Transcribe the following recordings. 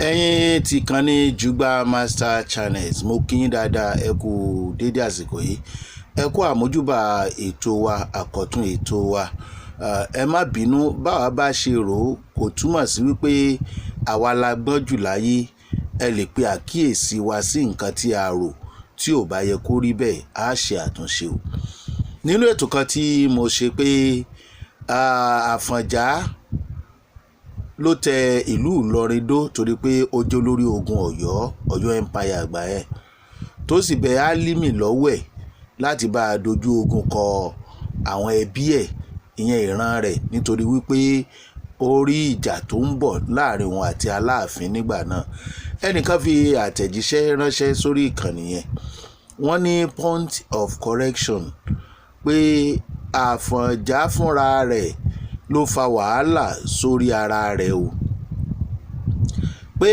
ẹ̀yin tí kan ní Jugba Master Channels mo kí yín dáadáa ẹ kú dédé àsìkò yìí ẹ kú àmójúbà ètò wa àkọ́tún ètò wa ẹ má bínú báwa bá ṣe rò ó kò túmọ̀ sí wípé àwa la gbọ́n jù láyé ẹ lè pe àkíyèsí wa sí nǹkan tí a rò tí ò bá yẹ kó rí bẹ́ẹ̀ á ṣe àtúnṣe o nínú ètò kan tí mo ṣe pé Àfọ̀njá ló tẹ ìlú Ìlọrin dó torí pé ó jẹ́ olórí ogun Ọ̀yọ́ empire àgbà ẹ̀ tó sì bẹ Álímì lọ́wọ́ ẹ̀ láti bá a dojú ogun kọ àwọn ẹbí ẹ̀ ìyẹn ìran rẹ̀ nítorí wípé ó rí ìjà tó ń bọ̀ láàrin wọn àti Aláàfin nígbà náà ẹnìkan fi àtẹ̀jíṣẹ́ ránṣẹ́ sórí ìkànnì yẹn wọ́n ní point of correction pé Àfọ̀njá fúnra rẹ̀ ló fa wàhálà sórí ara rẹ̀ o pé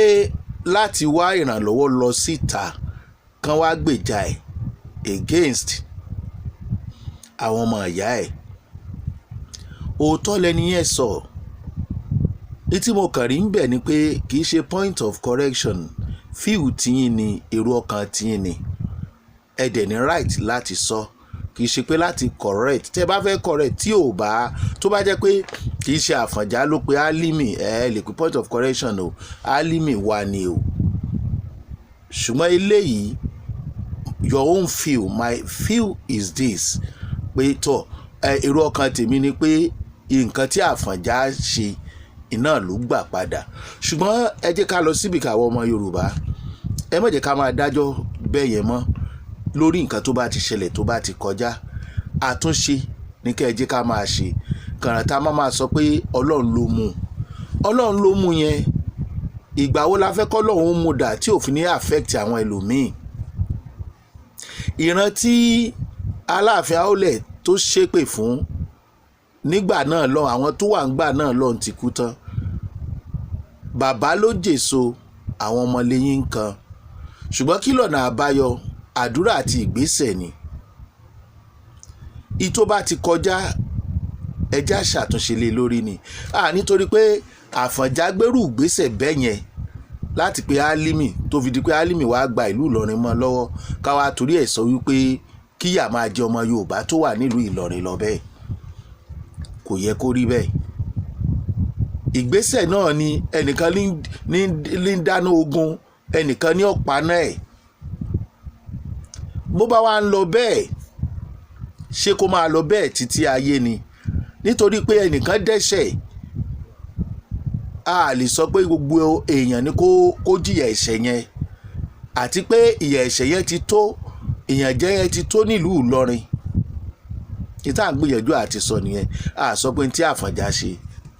láti wá ìrànlọ́wọ́ lọ síta kan wá gbèjà ẹ̀ against àwọn ọmọ ìyá ẹ̀ òótọ́ lẹni yẹn sọ ní tí mo kàn rí ń bẹ̀ ni pé kì í ṣe point of correction fíìwù tiyín ni èrò ọkàn tiyín ni ẹ dẹ̀ ní right láti sọ kì í ṣe pé láti correct tẹ́ bá fẹ́ correct tí ò bá tó bá jẹ́ pé kì í ṣe Àfọ̀njá ló pe Álímì lè pe point of correction o Álímì wà ní o ṣùgbọ́n eléyìí your own feel my feel is this pé tọ́ èrò ọkàn tèmi ni pé nǹkan tí Àfọ̀njá ṣe iná ló gbà padà ṣùgbọ́n ẹ jẹ́ ká lọ síbi káwọn ọmọ Yorùbá ẹ má jẹ́ ká máa dájọ́ bẹ́ẹ̀ yẹn mọ́ lórí nǹkan tó bá ti ṣẹlẹ̀ tó bá ti kọjá àtúnṣe ní kẹ́ ẹ jẹ́ ká máa ṣe kàràtà máa sọ pé Ọlọ́run ló mú yẹn ìgbà wo la fẹ́ kọ́ Ọlọ́run mú dà tí òfin ní affect àwọn ẹlòmíì ìran tí Aláàfin Àọ́lẹ̀ tó ṣépè fún nígbà náà lọ àwọn tó wà nígbà náà lọ ti kú tán bàbá ló jèso àwọn ọmọlẹ́yìn kan ṣùgbọ́n kí lọ́nà àbáyọ àdúrà àti ìgbésẹ̀ ni ìtó bá ti kọjá ẹjá ṣàtúnṣe lé lórí ni nítorí pé Àfọ̀njá gbèrú ìgbésẹ̀ bẹ́ẹ̀ yẹn láti pe Álímì tó fi di pé Álímì wàá gba ìlú Ìlọrin mọ́ lọ́wọ́ káwa torí ẹ̀ sọ wípé kíyà máa jẹ ọmọ Yorùbá tó wà nílùú Ìlọrin lọ bẹ́ẹ̀ kò yẹ kó rí bẹ́ẹ̀ ìgbésẹ̀ náà ni ẹnìkan ní dáná ogun ẹnìkan ní ọ̀pá náà ẹ̀ bó bá wá ń lọ bẹ́ẹ̀ ṣé kó máa lọ bẹ́ẹ̀ títí ayé ni nítorí pé ẹnìkan dẹ́ṣẹ̀ a lè sọ pé gbogbo èèyàn ni kó jìyà ẹ̀ṣẹ̀ yẹn àti pé ìyà ẹ̀ṣẹ̀ yẹn ti tó ìyànjẹ yẹn ti tó nílùú Ìlọrin ìta àgbìyànjú àti sọ nìyẹn a sọ pé tí Àfọ̀njá ṣe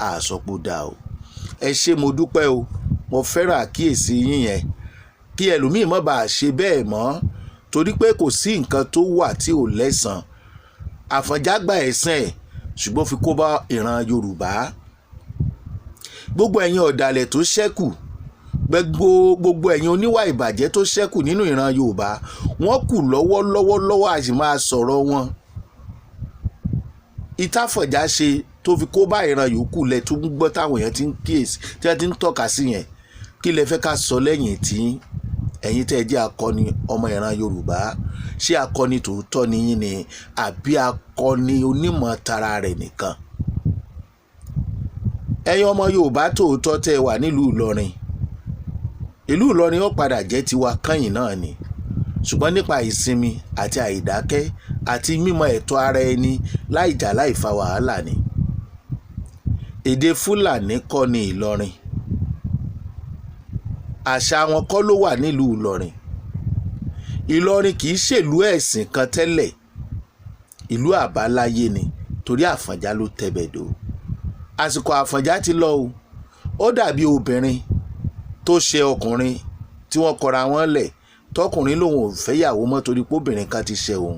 a sọ pé ó dáa o ẹ ṣé mo dúpẹ́ o mo fẹ́ràn àkíyèsí yín yẹn kí ẹlòmíì má bàa ṣe bẹ́ẹ̀ mọ́ torí pé kò sí nǹkan tó wà tí ò lẹ́san Àfọ̀njá gba ẹ̀san ẹ̀ ṣùgbọ́n fi kó bá ìran Yorùbá gbogbo ẹ̀yin ọ̀dàlẹ̀ tó ṣẹ́kù gbogbo ẹ̀yin oníwà ìbàjẹ́ tó ṣẹ́kù nínú ìran Yorùbá wọ́n kù lọ́wọ́ àti máa sọ̀rọ̀ wọn ìtàfọ̀njá ṣe tó fi kó bá ìran yòókù lẹ̀ tó ń gbọ́ táwọn èèyàn ti ń kíyèsí tí wọ́n ti ń tọ́ka sí yẹn kí lẹ fẹ́ ká sọ lẹ́yìn tí ẹ̀yin tẹ́ ẹ jẹ́ akọni ọmọ ìran Yorùbá ṣé akọni tòótọ́ ni yín ni àbí akọni onímọ̀ tara rẹ̀ nìkan ẹ̀yin ọmọ Yorùbá tòótọ́ tẹ́ ẹ wà nílùú Ìlọrin ìlú Ìlọrin ó padà jẹ́ tiwa kẹ́yìn náà ni ṣùgbọ́n nípa ìsinmi àti àìdákẹ́ àti mímọ̀ ẹ̀tọ́ ara ẹni láìjà láìfa wàhálà ni èdè Fúlàní kọ́ ni Ìlọrin àṣà wọn kọ́ ló wà nílùú Ìlọrin Ìlọrin kì í ṣèlú ẹ̀sìn kan tẹ́lẹ̀ ìlú àbáláyé ni torí Àfọ̀njá ló tẹ̀bẹ̀dó àsìkò Àfọ̀njá ti lọ o ó dàbí obìnrin tó ṣe ọkùnrin tí wọ́n kọra wọn lẹ̀ tọkùnrin lòun ò fẹ́yàwó mọ́ torí pé obìnrin kan ti ṣe òun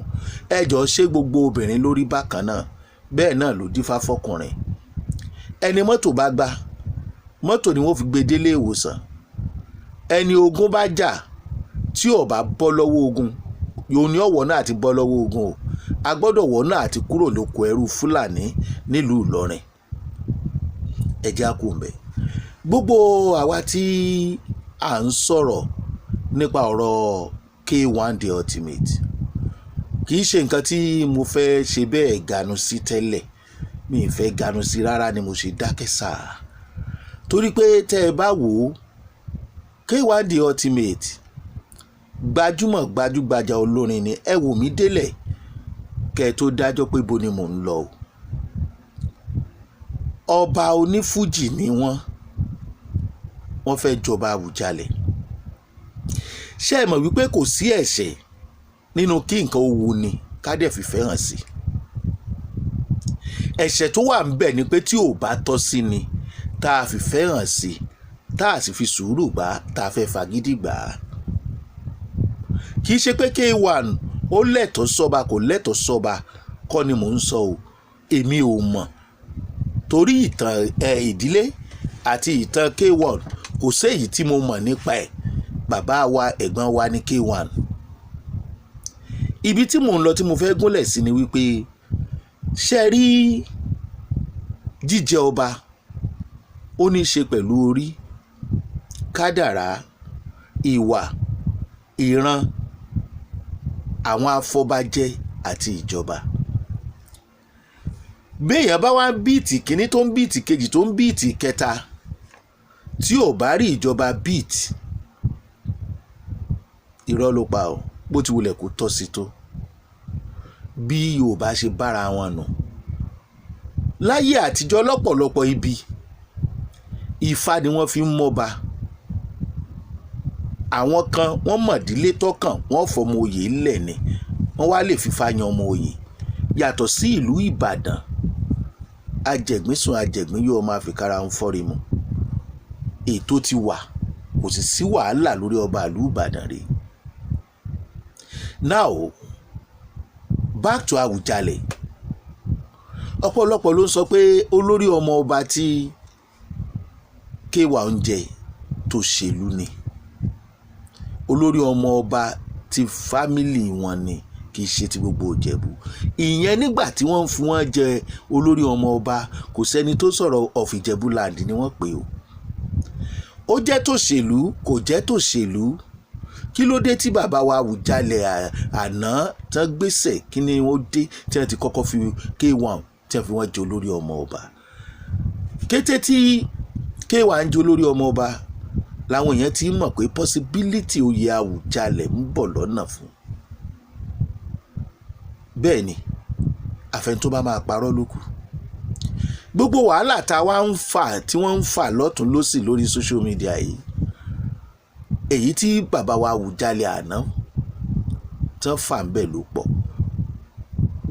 ẹjọ́ ṣé gbogbo obìnrin lórí bákan náà bẹ́ẹ̀ náà ló dífá fọkùnrin ẹni mọ́tò bá gbá mọ́tò ni wọ́n fi gbé délé ìwòsàn ẹni ogun bá jà tí ò bá bọ́ lọ́wọ́ ogun yóò ní ọ̀wọ́ náà àti bọ́ lọ́wọ́ ogun o a gbọ́dọ̀ wọ̀ náà àti kúrò lóko ẹrú Fúlàní nílùú Ìlọrin ẹjẹ́ àkóńbẹ̀ gbogbo àwa tí à ń sọ̀rọ̀ nípa ọ̀rọ̀ K1 The Ultimate, kì í ṣe nǹkan tí mo fẹ́ ṣe bẹ́ẹ̀ ganu sí tẹ́lẹ̀. Mi ì fẹ́ ganu sí rárá ni mo ṣe dákẹ́ sáà, torí pé tẹ́ ẹ bá wò ó, K1 The Ultimate gbajúgbajà olórin ni. Ẹ wò mí délẹ̀ kẹ́ ẹ tó dájọ́ pé bo ni mò ń lọ o. Ọba onífújì ni wọ́n fẹ́ jọba Àwùjalẹ̀. Ṣé ẹ mọ̀ wípé kò sí ẹ̀ṣẹ̀ nínú kí nǹkan ó wu ni ká dẹ̀ fìfẹ́ hàn sí? Ẹ̀ṣẹ̀ tó wà ń bẹ̀ ni pé tí ò bá tọ́ sí ni tá a fìfẹ́ hàn sí, tá a sì fi sùúrù gbà, tá a fẹ́ fagídí gbà á. Kì í ṣe pé K1 ó lẹ́tọ̀ọ́ sọ́ba kò lẹ́tọ̀ọ́ sọ́ba kọ́ ni mò ń sọ o. Èmi ò mọ̀, torí ìtàn ìdílé àti ìtàn K1 kò séyìí tí mo mọ̀ nípa ẹ̀. Bàbá wa ẹ̀gbọ́n wa ní K1. Ibi tí mò ń lọ tí mo fẹ́ gúnlẹ̀ sí ni wípé ṣe rí jíjẹ ọba ó ní í ṣe pẹ̀lú orí, kádàrá, ìwà, ìran àwọn afọbajẹ àti ìjọba. Béèyàn bá wá ń bíìtì kínní tó ń bíìtì kejì tó ń bíìtì kẹta tí ò bá rí ìjọba bíìtì, irọ́ ló pa ọ́, bó ti wulẹ̀ kó tọ́ sí tó. Bí Yorùbá ṣe bára wọn nù láyé àtijọ́, lọ́pọ̀lọpọ̀ ibi Ifá ni wọ́n fi ń mọ́ba. Àwọn kan wọ́n mọ̀dílé tọ́kàn, wọ́n fọmọ oyè ńlẹ̀ ni wọ́n wá lè fífa yan ọmọ oyè. Yàtọ̀ sí ìlú Ìbàdàn, ajẹ̀gbínsùn ajẹ̀gbín yóò máa fi kára ń fọ́rí mu. Ètò ti wà, kò sì sí wàhálà lórí ọba ìlú Ìbàdàn rèé. Now back to Àwùjalẹ̀. Ọ̀pọ̀lọpọ̀ ló ń sọ pé olórí ọmọ ọba tí K1 ń jẹ tó ṣèlú ni. Olórí ọmọ ọba ti fámìlì wọn ni, kì í ṣe ti gbogbo Ìjẹ̀bú. Ìyẹn nígbà tí wọ́n ń fún wọn jẹ olórí ọmọ ọba, kò sẹ́ni tó sọ̀rọ̀ of Ìjẹ̀bú land ni wọ́n pè ó. Ó jẹ́ tòṣèlú kò jẹ́ tòṣèlú. Kí ló dé tí bàbá wa Àwùjalẹ̀ àná tán gbèsè? Kí ni wọ́n dé tí wọ́n ti kọ́kọ́ fi K1 tí wọ́n fi wọ́n jẹ olórí ọmọ ọba? Kété tí K1 ń jẹ olórí ọmọ ọba làwọn èèyàn ti mọ̀ pé possibility oyè Àwùjalẹ̀ ń bọ̀ lọ́nà fún. Bẹ́ẹ̀ ni, àfẹn tó bá máa parọ́ ló kù. Gbogbo wàhálà tá a wá ń fà tí wọ́n ń fà lọ́tún lósì lórí social media yìí, èyí tí bàbá wa Àwùjalẹ̀ àná tán fà ń bẹ̀ ló pọ̀.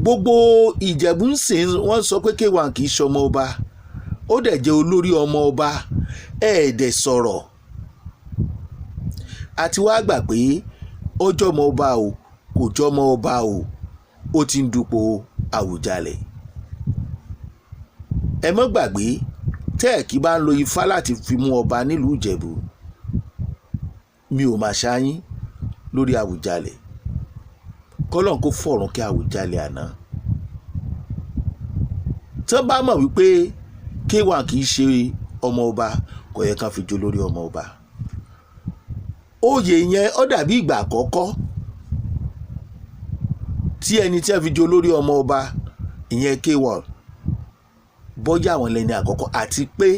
Gbogbo Ìjẹ̀bú ń sìn, wọ́n sọ pé K1 kì í ṣọmọ ọba, ó dẹ̀ jẹ́ olórí ọmọ ọba. Ẹ̀ẹ́dẹ̀ sọ̀rọ̀ àti wá gbà pé ó jọmọ ọba o kò jọmọ ọba o, ó ti ń dupò Àwùjalẹ̀. Ẹ mọ́ gbàgbé, tẹ́ẹ̀kì bá ń lo Ifá láti fi mú ọba nílùú Ìjẹ̀bú, mi ò máa ṣáyín lórí Àwùjalẹ̀. Kọ́lọ́n kó fọ̀run kí Àwùjalẹ̀ àná. Tán bá mọ̀ wípé K1 kì í ṣe ọmọ ọba, kò yẹ ká fi jó lórí ọmọ ọba. Oyè yẹn ó dàbí ìgbà àkọ́kọ́ tí ẹni tí a fi jó lórí ọmọ ọba, ìyẹn K1, bọ́jà àwọn lẹ́ni àkọ́kọ́. Àti pé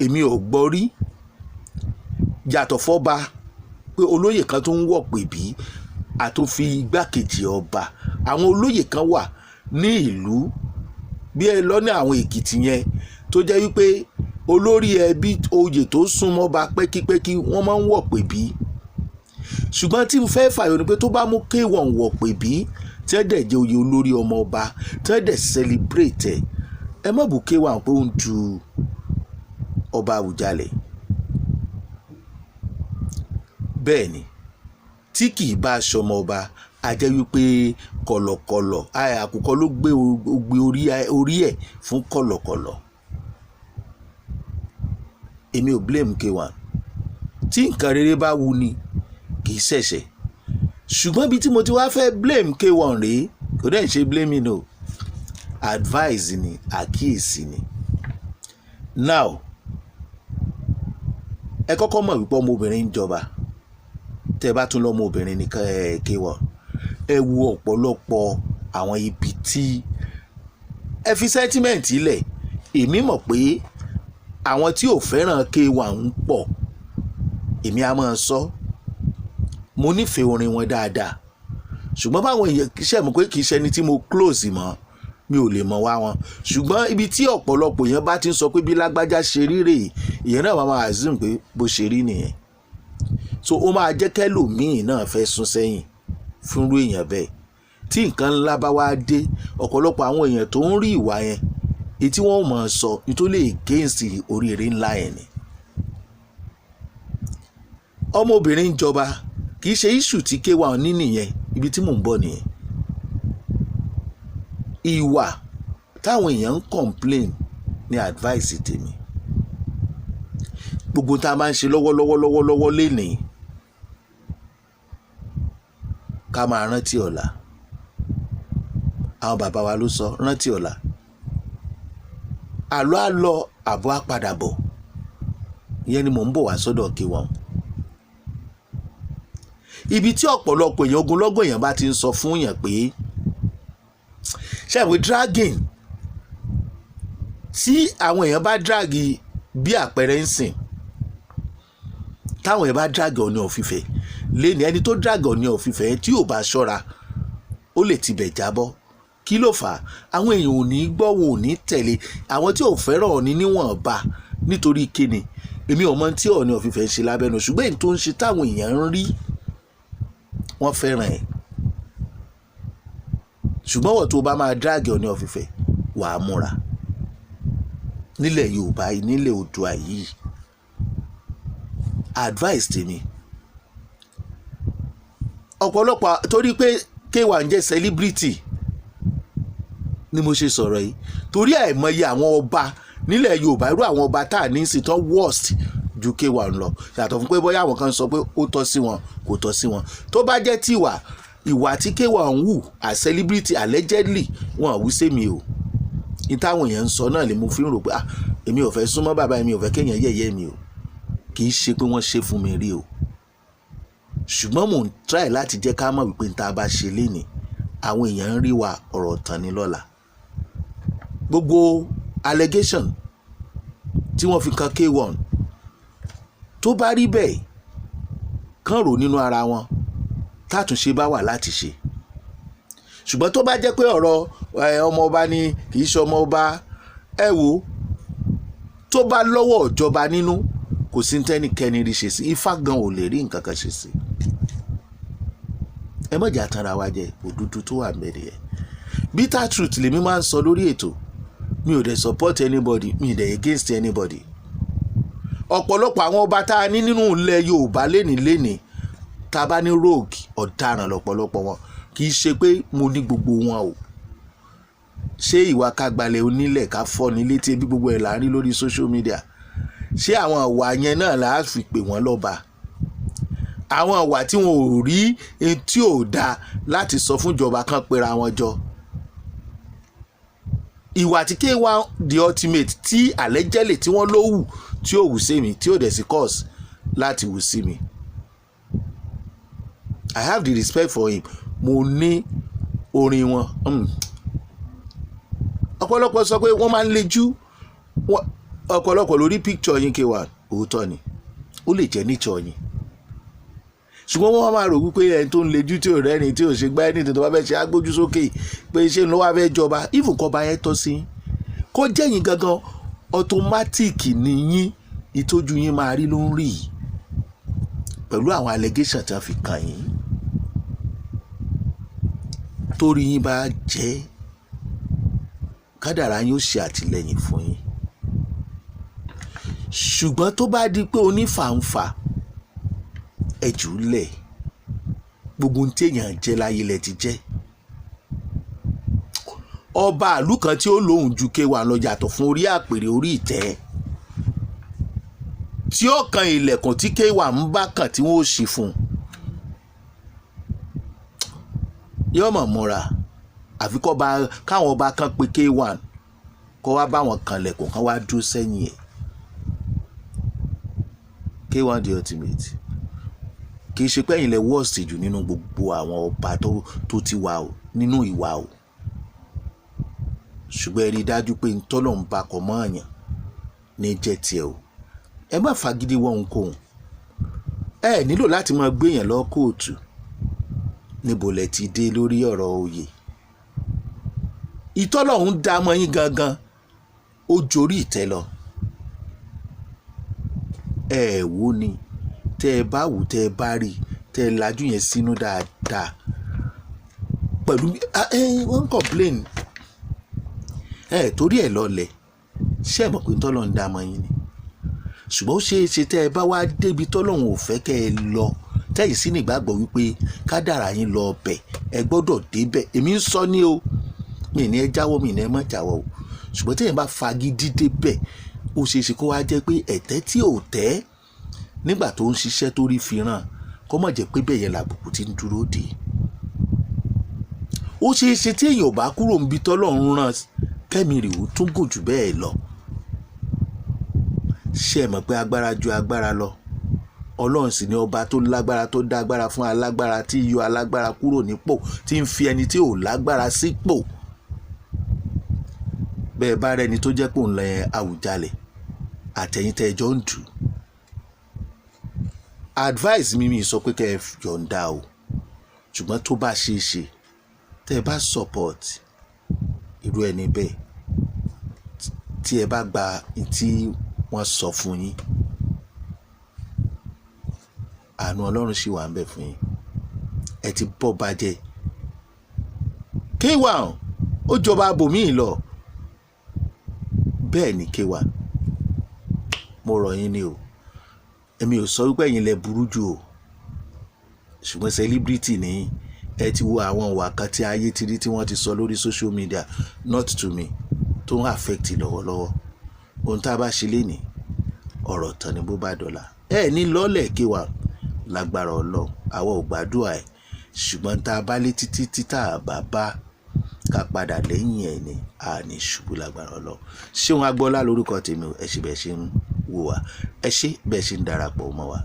èmi ò gbọ́ rí yàtọ̀ fọ́ba pé olóyè kan tó ń wọ̀ pè bí àtòfi igbákejì ọba. Àwọn olóyè kan wà ní ìlú bí ẹ lọ ní àwọn Èkìtì yẹn tó jẹ́ wípé olórí ẹbí oyè tó súnmọ́ bá pẹ́kípẹ́kí wọ́n máa ń wọ̀ pè bí. Ṣùgbọ́n tí mo fẹ́ fàyọ ni pé tó bá mú K1 wọ̀ pè bí tí ẹ dẹ̀ jẹ́ oyè olórí ọmọ ọba tí ẹ dẹ̀ celebrate ẹ má bù K1 pé ó ń ju ọba Àwùjalẹ̀. Bẹ́ẹ̀ ni, tí kì í bá aṣọmọ ọba, a jẹ́ wípé kọ̀lọ̀kọ̀lọ̀ àkùkọ ló gbé orí ẹ̀ fún kọ̀lọ̀kọ̀lọ̀. Èmi ò blame K1. Tí nǹkan rere bá wù ni kì í ṣẹ̀ṣẹ̀. Ṣùgbọ́n bí tí mo ti wá fẹ́ blame K1 rèé, kò dẹ̀ ṣe blaming o, advice ni, àkíyèsí ni. Now ẹ kọ́kọ́ mọ̀ wípé ọmọbìnrin ń jọba tẹ́ bá tún lọ́mọbìnrin nìkan K1 ẹ wo ọ̀pọ̀lọpọ̀ àwọn ibi tí ẹ fi sentiment ilẹ̀. Èmi mọ̀ pé àwọn tí ò fẹ́ràn K1 ń pọ̀, èmi á máa sọ mo nífẹ̀ẹ́ orin wọn dáadáa, ṣùgbọ́n báwọn èèyàn ṣe mọ̀ pé kì í ṣe ẹni tí mo close mọ́, mi ò lè mọ̀ wá wọn. Ṣùgbọ́n ibi tí ọ̀pọ̀lọpọ̀ èèyàn bá ti ń sọ pé bí lágbájá ṣe rí rèé, ìyẹn náà máa assume pé bó ṣe rí nìyẹn. So ó máa jẹ́ kẹ́lòmíì náà fẹ́ sún sẹ́yìn fúnrú èèyàn bẹ́ẹ̀. Tí nǹkan ńlá bá wá dé, ọ̀pọ̀lọpọ̀ àwọn èèyàn tó ń rí ìwà yẹn, èyí tí wọ́n mọ̀ sọ nítorí against oríire ńlá yẹn ni. Ọmọbìnrin ń jọba kì í ṣe issue tí K1 ní nìyẹn, ibi tí mò ń bọ̀ nìyẹn. Ìwà táwọn èèyàn ń complain ní advice tèmi. Gbogbo tá a máa ń ṣe lọ́wọ́lọ́wọ́ lénìí ká máa rántí ọ̀la. Àwọn bàbá wa ló sọ rántí ọ̀la. Àlọ́ á lọ àbọ̀ á padà bọ̀. Ìyẹn ni mò ń bọ̀ wá sọ́dọ̀ K1. Ibi tí ọ̀pọ̀lọpọ̀ èèyàn ogunlọ́gọ̀ èèyàn bá ti ń sọ fún èèyàn pé ṣẹ́wé dragging tí àwọn èèyàn bá drag bí àpẹẹrẹ ń sìn, táwọn èèyàn bá drag Ọọ̀ni of Ifẹ̀ lẹ́ni, ẹni tó drag Ọọ̀ni of Ifẹ̀ tí ò bá ṣọ́ra ó lè tibẹ̀ jábọ́. Kí ló fà á? Àwọn èèyàn ò ní gbọ́, wọn ò ní tẹ̀lé. Àwọn tí ò fẹ́ràn Ọọ̀ni níwọ̀nba nítorí kíni, èmi ò mọ tí Ọọ̀ni of Ifẹ̀ ń ṣe lábẹ́nu, ṣùgbọ́n èyí tó ń ṣe táwọn èèyàn ń rí wọ́n fẹ́ràn ẹ̀. Ṣùgbọ́n wọ́n tó bá máa drag Ọọ̀ni of Ifẹ̀ wà á múra. Nílẹ̀ Yorùbá yìí, nílẹ̀ Oòduà yìí, advice tèmi ọ̀pọ̀lọpọ̀ torí pé K1 jẹ́ celebrity ni mo ṣe sọ̀rọ̀ yìí, torí àìmọye àwọn ọba nílẹ̀ Yorùbá, irú àwọn ọba tá à ní sí tán worst ju K1 lọ, yàtọ̀ fún pé bóyá àwọn kan sọ pé ó tọ́ sí wọn kò tọ́ sí wọn. Tó bá jẹ́ tiwa, ìwà tí K1 ń wù as celebrity allegedly wọn ò wú sí mi o. Ní táwọn èèyàn ń sọ náà lè mo fi ń rò pé èmi ò fẹ́ súnmọ́ bàbá mi, ò fẹ́ kéèyàn yẹ̀yẹ́ mi o. Kì í ṣe pé wọ́n ṣe fún mi rí o, ṣùgbọ́n mò ń try láti jẹ́ ká mọ̀ wípé tá a bá ṣe lénìí àwọn èèyàn ń rí wa ọ̀rọ̀ tán ní lọ́la. Gbogbo allegation tí wọ́n fi kan K1 tó bá rí bẹ́ẹ̀ kán rò nínú ara wọn, tátúnṣe bá wà láti ṣe. Ṣùgbọ́n tó bá jẹ́ pé ọ̀rọ̀ ọmọ ọba ni kì í ṣe ọmọ ọba, ẹ wo tó bá lọ́wọ́ ìjọba nínú kò sí tẹ́nikẹ́ni rí ṣe sí. Ifá gan ò lè rí nǹkan kan ṣe sí. Ẹ má jà tanra wa jẹ, òdúdú tó wà mẹ́rin ẹ̀. Bitter truth lèmi máa ń sọ lórí ètò. Mi ò dẹ̀ support anybody, mi ò dẹ̀ against anybody. Ọ̀pọ̀lọpọ̀ àwọn ọba tá a ní nínú ilẹ̀ Yorùbá lénìí tá a bá ní rogue ọ̀daràn lọ́pọ̀lọpọ̀ wọn. Kì í ṣe pé mo ní gbogbo wọn o. Ṣé ìwà ká gbalẹ̀ onílẹ̀ ká fọ́ ní létí bí gbogbo ẹ̀ là ń rí lórí social media? Ṣé àwọn ìwà yẹn náà là á fi pè wọ́n lọ́ba? Àwọn ìwà tí wọn ò rí tí ò dáa láti sọ fún ìjọba kan pera wọn jọ. Ìwà tí K1 the ultimate tí allegedly tí wọ́n ló wù tí ò wù sí mi, tí ò dẹ̀ sí cause láti wù sí mi. I have the respect for him. Mo ní orin wọn. Ọ̀pọ̀lọpọ̀ sọ pé wọ́n máa ń lejú. Ọ̀pọ̀lọpọ̀ lórí picture yín K1 òótọ́ ni, ó lè jẹ́ nature yín. Ṣùgbọ́n wọ́n máa rò wípé ẹni tó ń lejú tí ò rẹ́ni tí ò ṣe gbá ẹni tó bá fẹ́ ṣe agbójú sókè pé ṣé ló wá fẹ́ jọba. Even kọ́ bá yẹn tọ́ sí kó jẹ́ yín gangan automatic ni yín, ìtọ́jú yín máa rí ló ń rí pẹ̀lú àwọn allegation tí wọ́n fi kàn yín. Torí yín bá jẹ́ kádàrá yín ó ṣe àtìlẹ́yìn fún yín. Ṣùgbọ́n tó bá di pé onífàǹfà ẹ jù ú lẹ̀, gbogbo ohun tí èèyàn jẹ́ láyé lẹ ti jẹ́. Ọba àlú kan tí ó lóhùn ju K1 lọ yàtọ̀ fún orí àpèrè orí ìtẹ́ tí ó kan ilẹ̀kùn tí K1 ń bá kàn tí wọ́n ó ṣí fún un. Yóò mọ̀ múra àfi káwọn ọba kan pé K1 kó wá bá wọn kan lẹ̀kùn kan wá dúró sẹ́yìn ẹ̀. K1 the ultimate kì í ṣe pé ẹ̀yin lẹ worst jù nínú gbogbo àwọn ọba tó ti wà o nínú ìwà o, ṣùgbọ́n ẹ rí i dájú pé ntọ́lọ̀ ń bá kọ mọ́ àyàn ní jẹ́ tiẹ̀ o. Ẹ má fagídí wọ́n ohunkóhun, ẹ nílò láti máa gbé yẹn lọ kóòtù. Níbo lẹ ti dé lórí ọ̀rọ̀ oyè? Ìtọ́lọ́hun dá mọ́ yín gangan ó jorí ìtẹ́ lọ. Ẹ wo ni tẹ́ ẹ bá wù tẹ́ ẹ bá rí tẹ́ ẹ lajú yẹn sínú dáadáa pẹ̀lú wọ́n complain torí ẹ̀ lọlẹ̀ ṣé ẹ mọ̀ pé tọ́lọ́hun dá mọ́ yín ni, ṣùgbọ́n ó ṣeé ṣe tẹ́ ẹ bá wá débi tọ́lọ́hun ò fẹ́ kẹ́ ẹ lọ tẹ́yìn sí nígbàgbọ́ wípé kádàrá yín lọ ọbẹ̀ ẹ gbọ́dọ̀ débẹ̀. Èmi ń sọ ní o, mi ní ẹ jáwọ́ mi ní ẹ má jáwọ́ o, ṣùgbọ́n tẹ́yìn bá fagídí débẹ̀ ó ṣeé ṣe kó wá jẹ́ pé ẹ̀tẹ́ tí ò tẹ́ nígbà tó ń ṣiṣẹ́ tó rí fi ràn kó mọ̀ jẹ́ pé bẹ́ẹ̀ yẹn làbùkù ti ń dúró dé. Ó ṣeé ṣe tí èèyàn ò bá kúrò níbi tọ́lọ́run rán kẹ́mi rè ó tún gùn jù bẹ́ẹ̀ lọ. Ṣé ẹ mọ̀ pé agbára ju agbára lọ? Ọlọ́run sì ni ọba tó lágbára tó dá agbára fún alágbára tí yọ alágbára kúrò nípò tí ń fi ẹni tí ò lágbára sípò. Bẹ́ẹ̀ bá rẹni tó jẹ́ pò ń lọ Àwùjalẹ̀ àtẹ̀yìn tẹ́ ẹjọ́ ń dù. Advice mi sọ pé kẹ́ ẹ yọ̀ǹda o, ṣùgbọ́n tó bá ṣeé ṣe tẹ́ ẹ bá support irú ẹni bẹ́ẹ̀ tí ẹ bá gba tí wọ́n sọ fún yín, àánú Ọlọ́run sì wà ń bẹ̀ fún yín. Ẹ ti bọ́ bàjẹ́. K1 ó jọba abòmíì lọ. Bẹ́ẹ̀ ni K1 mo rọ̀ yín ni o. Èmi ò sọ wípé ẹ̀yin lẹ burú jù o, ṣùgbọ́n celebrity ni ẹ ti wo àwọn ìwà kan tí ayé ti rí tí wọ́n ti sọ lórí social media not to me tó ń affect lọ́wọ́lọ́wọ́. Ohun tá a bá ṣe lénìí ọ̀rọ̀ tán ni bó bá dọ̀la. Ẹ ní lọ́lẹ̀ K1 lágbára Ọlọ́run, àwa ò gbàdúrà ẹ̀, ṣùgbọ́n tá a bá lé títí títà bá ká padà lẹ́yìn ẹ̀ ni a ní ṣubú lágbára Ọlọ́run. Ṣéun Agbọ́lá lórúkọ tèmi o, ẹ ṣé bẹ́ẹ̀ ṣe ń wò wá, ẹ ṣé bẹ́ẹ̀ ṣe ń darapọ̀ mọ́ wa.